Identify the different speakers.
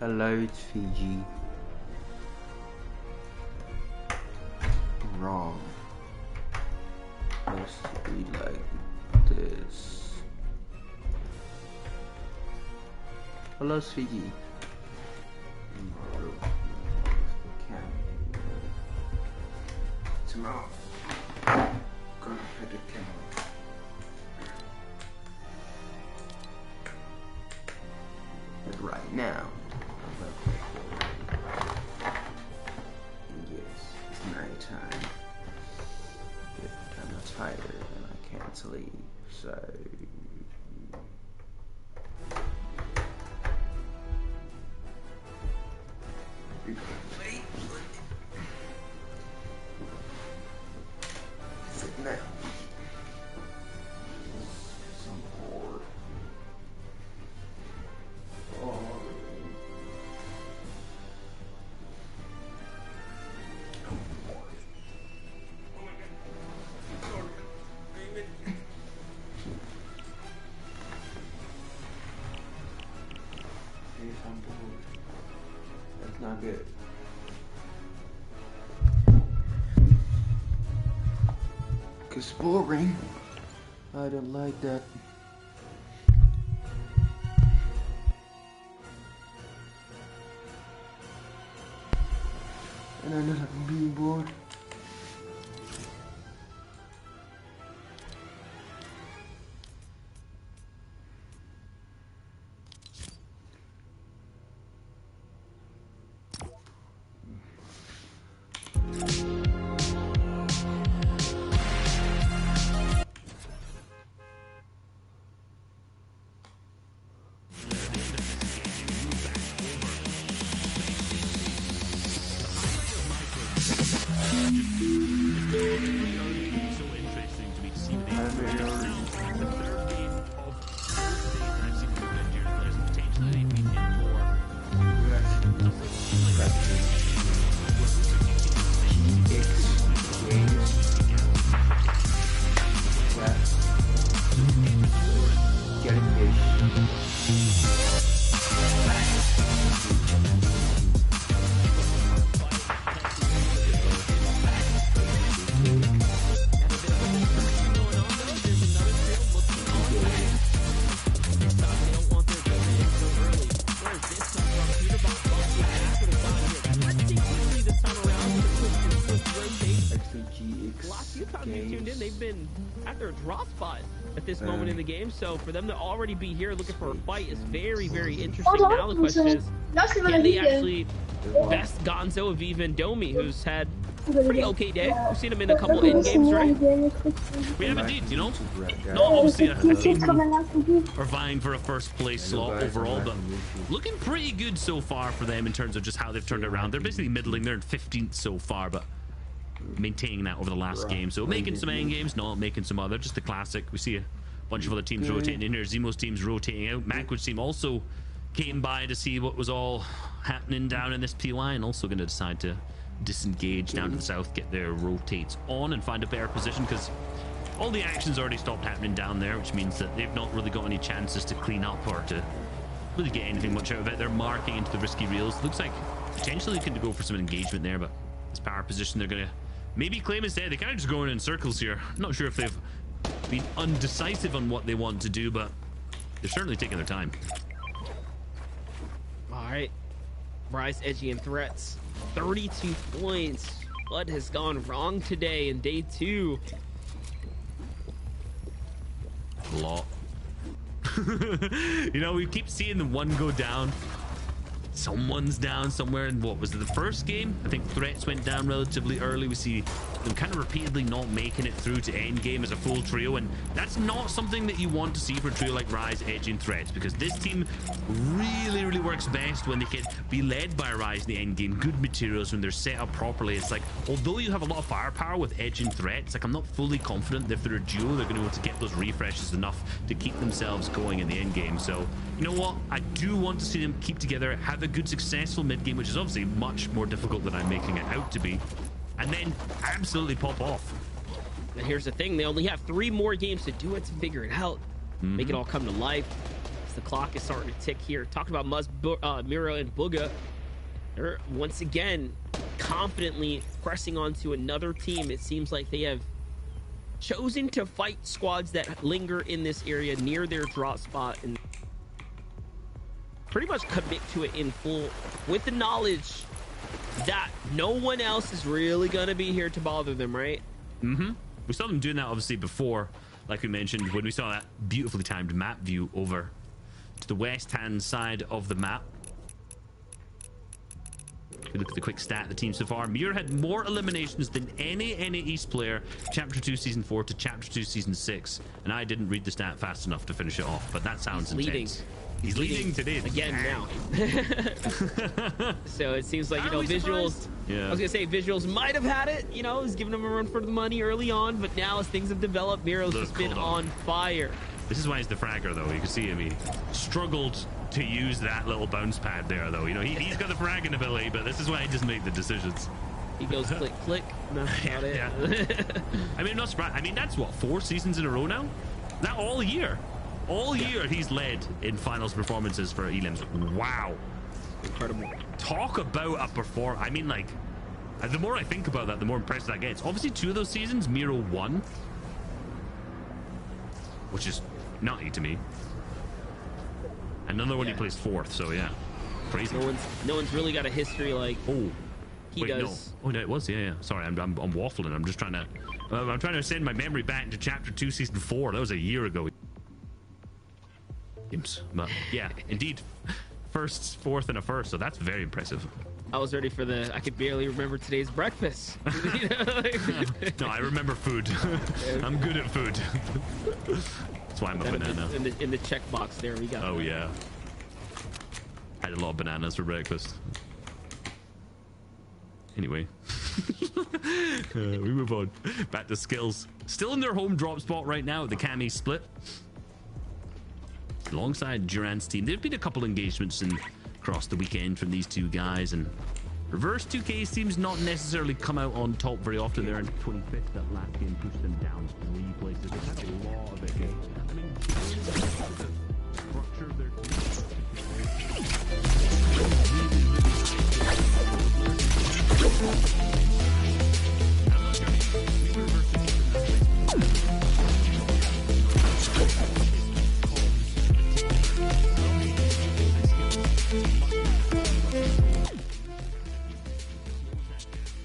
Speaker 1: Hello, it's Fiji. Wrong. Let's be like this. Hello, it's Fiji. Tomorrow, gonna hit the camera. But right now, yes, it's night time. I'm tired and I can't sleep, so. Now. Some bored. Oh. I'm bored. Oh my God. Yes, I'm bored. That's not good. Cause boring. I don't like that. And I don't like being bored.
Speaker 2: At this moment in the game, so for them to already be here looking for a fight is very, very interesting. Now the question is, can they actually best Gonzo, Aviv, and Domi, who's had a pretty okay day? We've seen him in a couple in games, right?
Speaker 3: We have indeed, you know. Not obviously a team are vying for a first place slot overall, but looking pretty good so far for them in terms of just how they've turned it around. They're basically middling. They're in 15th so far, but maintaining that over the last game. So making some end games, not making some other, just the classic. We see a bunch of other teams rotating in here. Zemo's team's rotating out. Manquo's team also came by to see what was all happening down in this PY, and also going to decide to disengage down to the south, get their rotates on and find a better position, because all the action's already stopped happening down there, which means that they've not really got any chances to clean up or to really get anything much out of it. They're marking into the risky reels. Looks like potentially they could go for some engagement there, but this power position they're going to maybe claim instead. They kind of just going in circles here. I'm not sure if they've been undecisive on what they want to do, but they're certainly taking their time.
Speaker 2: All right, Rise, Edgy, and Threats, 32 points. What has gone wrong today in day 2?
Speaker 3: A lot. You know, we keep seeing the one go down. Someone's down somewhere. In what was it, the first game? I think Threats went down relatively early. We see them kind of repeatedly not making it through to end game as a full trio, and that's not something that you want to see for a trio like Rise, Edge, and Threats, because this team really works best when they can be led by Rise in the end game. Good materials, when they're set up properly. It's like, although you have a lot of firepower with Edge and Threats, like, I'm not fully confident that if they're a duo, they're going to be able to get those refreshes enough to keep themselves going in the end game. So you know what, I do want to see them keep together, have a good successful mid game, which is obviously much more difficult than I'm making it out to be, and then absolutely pop off.
Speaker 2: And here's the thing, they only have 3 more games to do it, to figure it out, make it all come to life. as the clock is starting to tick here. Talking about Miro and Booga, they're once again confidently pressing onto another team. It seems like they have chosen to fight squads that linger in this area near their drop spot and pretty much commit to it in full, with the knowledge that no one else is really gonna be here to bother them, right?
Speaker 3: Mm-hmm. We saw them doing that obviously before, like we mentioned, when we saw that beautifully timed map view over to the west hand side of the map. If you look at the quick stat of the team so far, Muir had more eliminations than any East player, Chapter 2 Season 4 to Chapter 2 Season 6. And I didn't read the stat fast enough to finish it off, but that sounds intense. He's leading today.
Speaker 2: Again now. So it seems like, you know, Visuals... Yeah. I was going to say, Visuals might have had it, you know, he's giving them a run for the money early on, but now as things have developed, Miro's just been on fire.
Speaker 3: This is why he's the fragger, though. You can see him. He struggled to use that little bounce pad there, though. You know, he's got the fragging ability, but this is why he just made the decisions.
Speaker 2: He goes click, click. No, that's about it.
Speaker 3: Yeah. I mean, not surprised. I mean, that's what, 4 seasons in a row now? That all year. All year he's led in finals performances for Elims. Wow.
Speaker 2: Incredible.
Speaker 3: Talk about a perform. I mean, like, the more I think about that, the more impressive that gets. Obviously, 2 of those seasons, Miro won, which is nutty to me. Another one he placed 4th, so yeah, crazy.
Speaker 2: No one's really got a history like he does.
Speaker 3: No. Oh no, it was. Yeah. Sorry, I'm waffling. I'm just trying to. I'm trying to send my memory back into Chapter 2, Season 4. That was a year ago. But yeah, indeed, 1st, 4th, and a 1st. So that's very impressive.
Speaker 2: I was ready for the. I could barely remember today's breakfast.
Speaker 3: No, I remember food. I'm good at food. That's why I'm a banana.
Speaker 2: In the checkbox, there we go.
Speaker 3: Oh yeah. Had a lot of bananas for breakfast. Anyway, we move on back to skills. Still in their home drop spot right now at the Cami split. Alongside Duran's team, there've been a couple engagements across the weekend from these two guys, and Reverse 2K's teams not necessarily come out on top very often. They're in 25th. That last game pushed them down